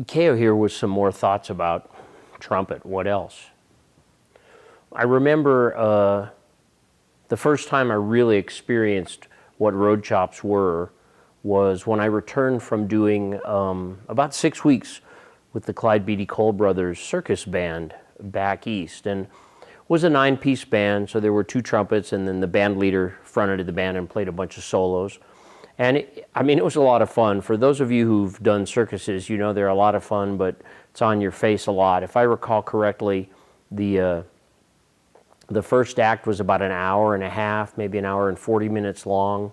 Keo here with some more thoughts about trumpet. What else? I remember the first time I really experienced what road chops were was when I returned from doing about 6 weeks with the Clyde Beatty Cole Brothers circus band back east. And it was a 9-piece band, so there were 2 trumpets, and then the band leader fronted the band and played a bunch of solos. And it was a lot of fun. For those of you who've done circuses, you know they're a lot of fun, but it's on your face a lot. If I recall correctly, the first act was about an hour and a half, maybe an hour and 40 minutes long,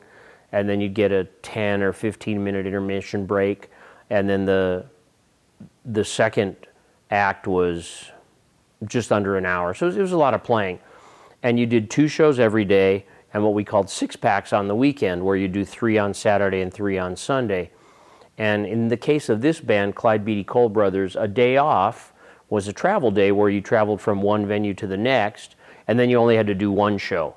and then you'd get a 10 or 15-minute intermission break, and then the second act was just under an hour. So it was a lot of playing. And you did 2 shows every day, and what we called 6-packs on the weekend, where you do 3 on Saturday and 3 on Sunday. And in the case of this band, Clyde Beatty Cole Brothers, a day off was a travel day where you traveled from one venue to the next, and then you only had to do 1 show.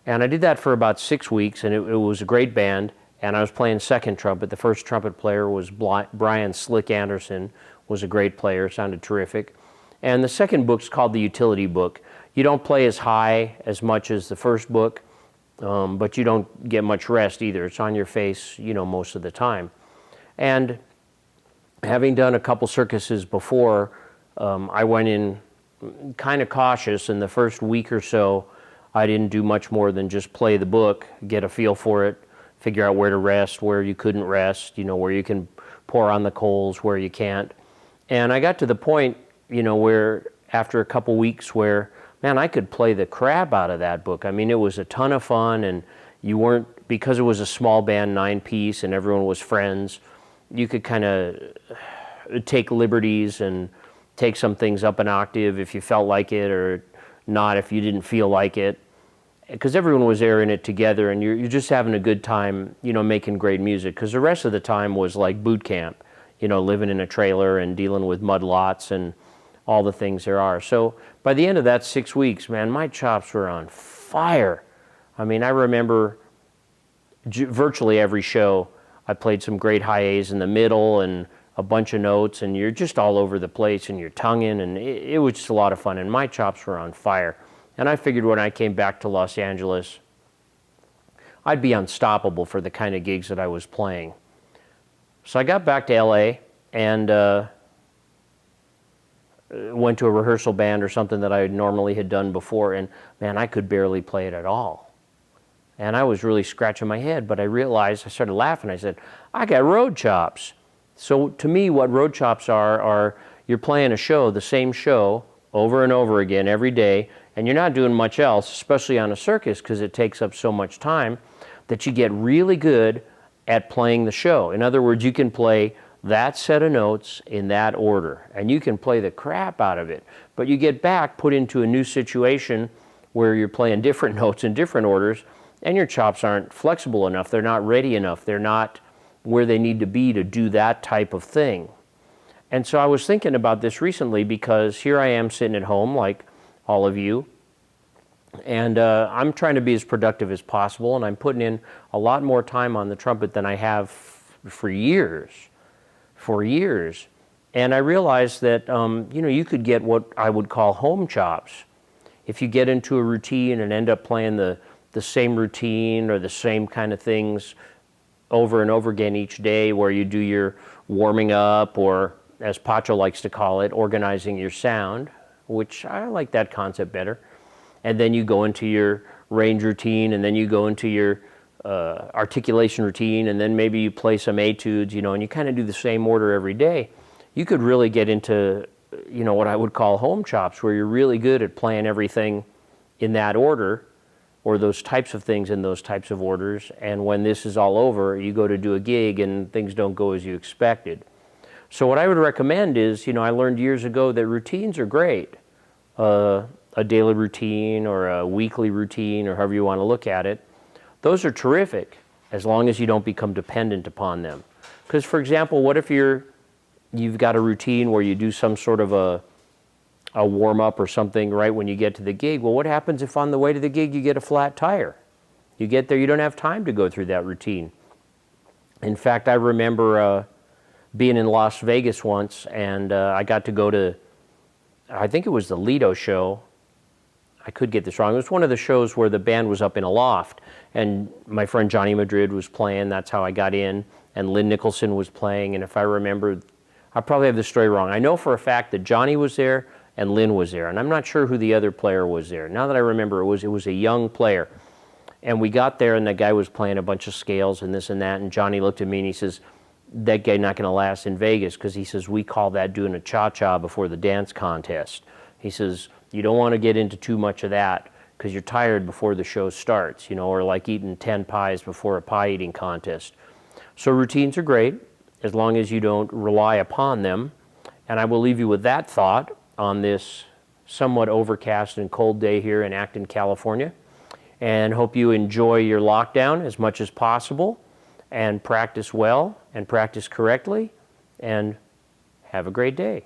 And I did that for about 6 weeks, and it was a great band, and I was playing second trumpet. The first trumpet player was Brian Slick Anderson, was a great player, sounded terrific. And the second book's called the utility book. You don't play as high as much as the first book, but you don't get much rest either. It's on your face, most of the time. And having done a couple circuses before, I went in kind of cautious. In the first week or so, I didn't do much more than just play the book, get a feel for it, figure out where to rest, where you couldn't rest, where you can pour on the coals, where you can't. And I got to the point, where after a couple weeks where, man, I could play the crap out of that book. It was a ton of fun, and you weren't, because it was a small band, 9-piece, and everyone was friends, you could kind of take liberties and take some things up an octave if you felt like it, or not if you didn't feel like it, because everyone was there in it together, and you're just having a good time, making great music, because the rest of the time was like boot camp, living in a trailer and dealing with mud lots and all the things there are. So by the end of that 6 weeks, man, my chops were on fire. I remember virtually every show, I played some great high A's in the middle and a bunch of notes, and you're just all over the place, and you're tonguing, and it was just a lot of fun, and my chops were on fire. And I figured when I came back to Los Angeles, I'd be unstoppable for the kind of gigs that I was playing. So I got back to LA and went to a rehearsal band or something that I normally had done before, and man, I could barely play it at all. And I was really scratching my head, but I realized, I started laughing, I said, I got road chops. So to me, what road chops are you're playing a show, the same show, over and over again every day, and you're not doing much else, especially on a circus, because it takes up so much time, that you get really good at playing the show. In other words, you can play that set of notes in that order, and you can play the crap out of it, but you get back, put into a new situation where you're playing different notes in different orders, and your chops aren't flexible enough, they're not ready enough, they're not where they need to be to do that type of thing. And so I was thinking about this recently, because here I am sitting at home like all of you, and I'm trying to be as productive as possible, and I'm putting in a lot more time on the trumpet than I have for years. And I realized that you could get what I would call home chops. If you get into a routine and end up playing the same routine or the same kind of things over and over again each day, where you do your warming up, or as Pacho likes to call it, organizing your sound, which I like that concept better. And then you go into your range routine, and then you go into your articulation routine, and then maybe you play some etudes, and you kind of do the same order every day. You could really get into, what I would call home chops, where you're really good at playing everything in that order, or those types of things in those types of orders, and when this is all over, you go to do a gig and things don't go as you expected. So what I would recommend is, I learned years ago that routines are great. A daily routine or a weekly routine, or however you want to look at it, those are terrific as long as you don't become dependent upon them. Because, for example, what if you've got a routine where you do some sort of a warm-up or something right when you get to the gig? Well, what happens if on the way to the gig you get a flat tire? You get there, you don't have time to go through that routine. In fact, I remember being in Las Vegas once, and I got to go to, I think it was the Lido show. I could get this wrong. It was one of the shows where the band was up in a loft, and my friend Johnny Madrid was playing. That's how I got in, and Lynn Nicholson was playing. And if I remember, I probably have the story wrong. I know for a fact that Johnny was there and Lynn was there, and I'm not sure who the other player was there. Now that I remember, it was a young player. And we got there, and the guy was playing a bunch of scales and this and that, and Johnny looked at me and he says, that guy not going to last in Vegas, because he says, we call that doing a cha-cha before the dance contest. He says, you don't want to get into too much of that because you're tired before the show starts, you know, or like eating 10 pies before a pie eating contest. So routines are great as long as you don't rely upon them. And I will leave you with that thought on this somewhat overcast and cold day here in Acton, California. And hope you enjoy your lockdown as much as possible, and practice well and practice correctly, and have a great day.